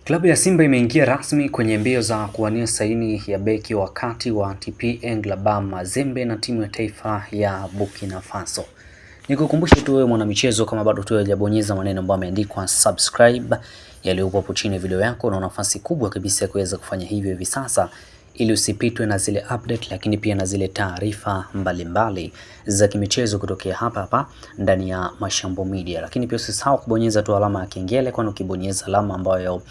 Klabu ya Simba imeingia rasmi kwenye mbio za kuwania saini ya beki wa kati wa TP Englebert Mazembe na timu ya taifa ya Burkina Faso. Nikukumbushe tu wewe mwanamichezo, kama bado tu hujabonyeza maneno ambayo yameandikwa subscribe yaliyopo hapo chini ya video yako, na nafasi kubwa kabisa ya kuweza kufanya hivyo hivi sasa ili usipitwe na zile update, lakini pia na zile taarifa mbalimbali za kimichezo kutokea hapa ndani ya Mashambo Media. Lakini pia usisahau kubonyeza tu alama ya kengele, kwani ukibonyeza alama ambayo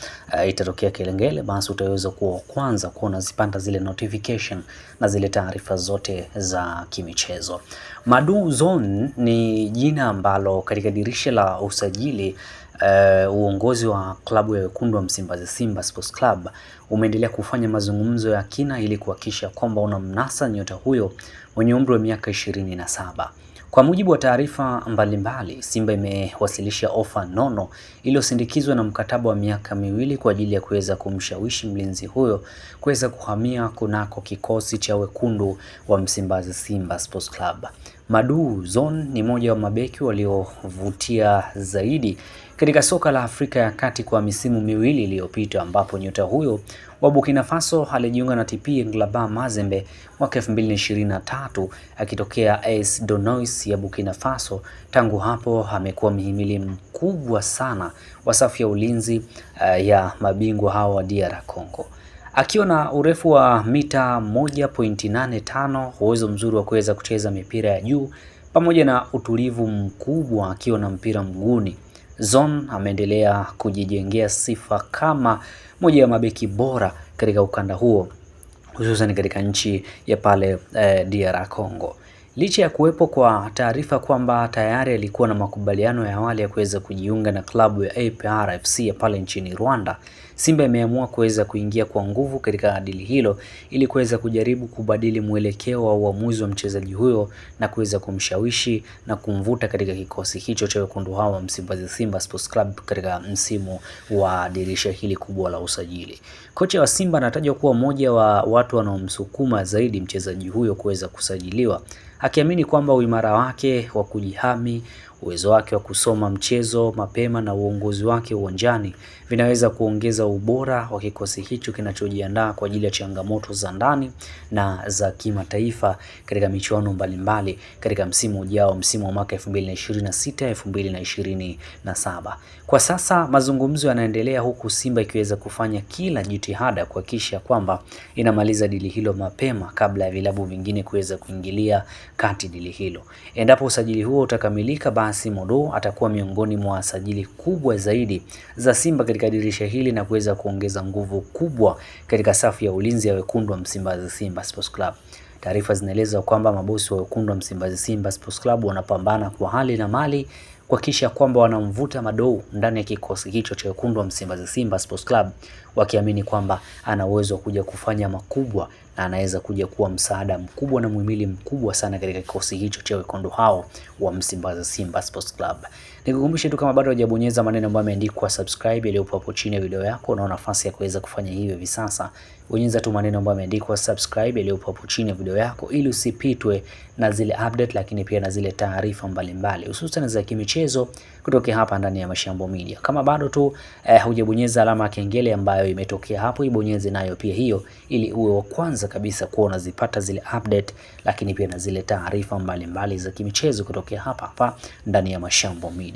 itatokea kengele, basi utaweza kuwa kwanza kuona zipanda zile notification na zile taarifa zote za kimichezo. Madu Zone ni jina ambalo katika dirisha la usajili uongozi wa klabu ya wekundu wa Msimbazi Simba Sports Club umeendelea kufanya mazungumzo ya kina ili kuhakikisha kwamba unamnasa nyota huyo mwenye umri wa miaka 27. Kwa mujibu wa taarifa mbalimbali, Simba imewasilisha ofa nono iliyosindikizwa na mkataba wa miaka 2 kwa ajili ya kuweza kumshawishi mlinzi huyo kuweza kuhamia kunako kikosi cha wekundu wa Msimbazi Simba Sports Club. Madu Zone ni moja wa mabeki waliovutia zaidi katika soka la Afrika ya Kati kwa misimu 2 iliyopita, ambapo nyota huyo wa Burkina Faso alijiunga na TP Englebert Mazembe mwaka 2023 akitokea AS Douanes ya Burkina Faso. Tangu hapo amekuwa mhimili mkubwa sana wa safu ya ulinzi ya mabingwa hao wa DR Congo. Akiwa na urefu wa mita 1.85, uwezo mzuri wa kuweza kucheza mipira ya juu pamoja na utulivu mkubwa akiwa na mpira mguuni, Zone ameendelea kujijengea sifa kama moja ya mabeki bora katika ukanda huo, hususan katika nchi ya pale DR Congo. Licha ya kuwepo kwa taarifa kwamba tayari alikuwa na makubaliano ya awali ya kuweza kujiunga na klabu ya APR FC ya pale nchini Rwanda, Simba imeamua kuweza kuingia kwa nguvu katika dili hilo ili kuweza kujaribu kubadili mwelekeo wa uamuzi wa mchezaji huyo na kuweza kumshawishi na kumvuta katika kikosi hicho cha wekundu hao wa Msimbazi Simba Sports Club katika msimu wa dirisha hili kubwa la usajili. Kocha wa Simba anatajwa kuwa mmoja wa watu wanaomsukuma zaidi mchezaji huyo kuweza kusajiliwa, akiamini kwamba uimara wake wa kujihami, uwezo wake wa kusoma mchezo mapema na uongozi wake uwanjani vinaweza kuongeza ubora wa kikosi hicho kinachojiandaa kwa ajili ya changamoto za ndani na za kimataifa katika michuano mbalimbali katika msimu ujao, msimu wa mwaka 2026-2027. Kwa sasa mazungumzo yanaendelea, huku Simba ikiweza kufanya kila jitihada kuhakikisha kwamba inamaliza dili hilo mapema kabla ya vilabu vingine kuweza kuingilia kati dili hilo. Endapo usajili huo utakamilika, basi Modo atakuwa miongoni mwa sajili kubwa zaidi za Simba katika dirisha hili na kuweza kuongeza nguvu kubwa katika safu ya ulinzi ya wekundu wa Msimbazi Simba Sports Club. Taarifa zinaeleza kwamba mabosi wa wekundu wa Msimbazi Simba Sports Club wanapambana kwa hali na mali kuhakikisha kwamba wanamvuta Madou ndani ya kikosi hicho cha wekundu wa Msimbazi Simba Sports Club, wakiamini kwamba ana uwezo wa kuja kufanya makubwa na anaweza kuja kuwa msaada mkubwa na muhimili mkubwa sana katika kikosi hicho cha wekundu hao wa Msimbazi Simba Sports Club. Nikukumbushe tu, kama bado hujabonyeza maneno ambayo yameandikwa subscribe yaliyopo hapo chini ya video yako, na nafasi ya kuweza kufanya hivyo hivi sasa, bonyeza tu maneno ambayo yameandikwa subscribe yaliyopo hapo chini ya video yako ili usipitwe na zile update, lakini pia na zile taarifa mbalimbali hususan za kimichezo kutoka hapa ndani ya Mashambo Media. Kama bado tu hujabonyeza alama ya kengele ambayo imetokea hapo, ibonyeze nayo pia hiyo ili uwe wa kwanza kabisa kuwa unazipata zile update, lakini pia na zile taarifa mbalimbali za kimichezo kutoka hapa ndani ya Mashambo Media.